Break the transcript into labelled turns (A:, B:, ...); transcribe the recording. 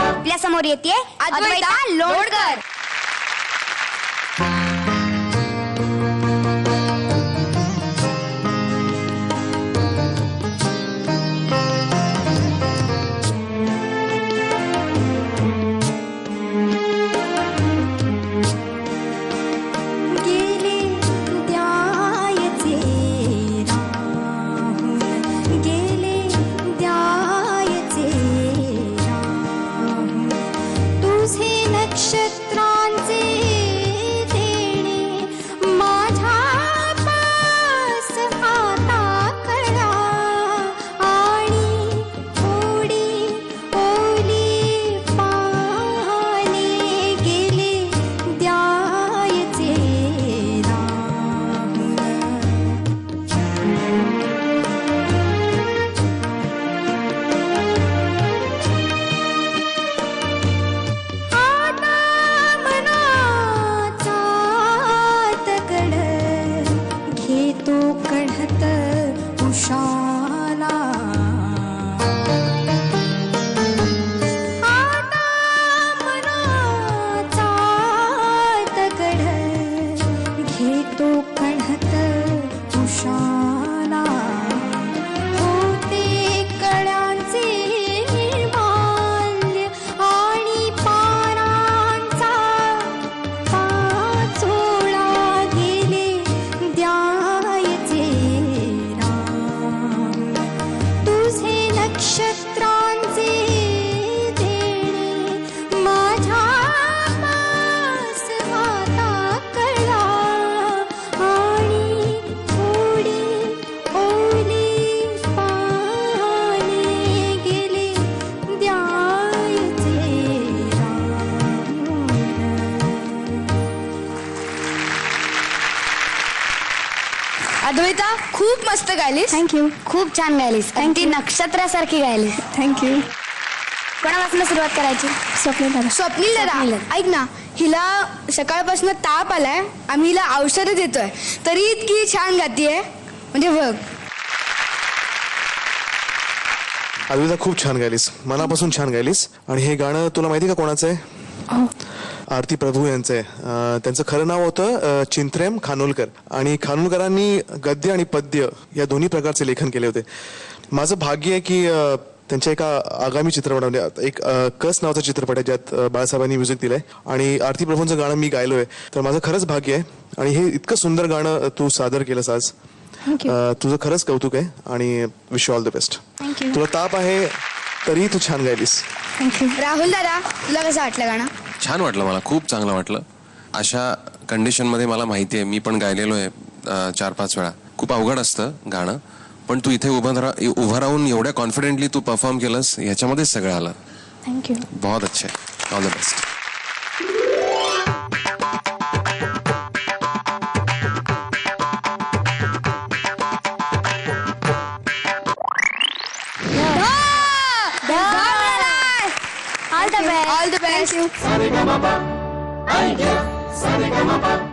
A: आपल्या समोर येते अद्वैता लोणकर.
B: नक्षत्रांचे देणे माझ्या पास आता करा आणि थोडी ओली पाने गेले द्यायचे राहून. तो कढत उषाला आता मनाचा तगड घेतो कढत उषाला. होते कळ्यांचे निर्माल्य आणि पानांचा पाचोळा गेले द्या नक्षत्रांचे देणे माझ्या पास आता कळा आणि थोडी ओली पाने गेले द्यायचे राहून.
A: अद्वैता खूप मस्त गायलीस.
B: थँक्यू.
A: खूप छान गायलीस. अगदी नक्षत्रासारखी गायलीस.
B: थँक्यू.
A: कोणापासून सुरुवात करायची? स्वप्नील दादा, ऐक ना, हिला सकाळपासून ताप आलाय. आम्ही हिला औषधं देतोय तरी इतकी छान गातीये. म्हणजे बघ.
C: अद्वैता खूप छान गायलीस, मनापासून छान गायलीस. आणि हे गाणं तुला माहिती का कोणाचं आहे? आरती प्रभू यांचं आहे. त्यांचं खरं नाव होतं चिंत्रेम खानोलकर. आणि खानोलकरांनी गद्य आणि पद्य या दोन्ही प्रकारचे लेखन केले होते. माझं भाग्य आहे की त्यांच्या एका आगामी चित्रपटामध्ये एक कस नावाचा चित्रपट आहे ज्यात बाळासाहेबांनी म्युझिक दिलंय आणि आरती प्रभूंचं गाणं मी गायलोय. तर माझं खरंच भाग्य आहे. आणि हे इतकं सुंदर गाणं तू सादर केलंस आज. तुझं खरंच कौतुक आहे आणि wish you all the best. तुला ताप आहे तरी तू छान गायलीस.
A: राहुल दादा, तुला कसं वाटलं गाणं?
D: छान वाटलं, मला खूप चांगलं वाटलं. अशा कंडिशनमध्ये मला माहिती आहे, मी पण गायलेलो आहे 4-5 वेळा. खूप अवघड असतं गाणं, पण तू इथे उभं राहून एवढ्या कॉन्फिडेंटली तू परफॉर्म केलंस, ह्याच्यामध्येच सगळं आलं.
B: थँक्यू.
D: बहुत अच्छे. All the best.
A: All the best.
B: All the best.
A: Thank you.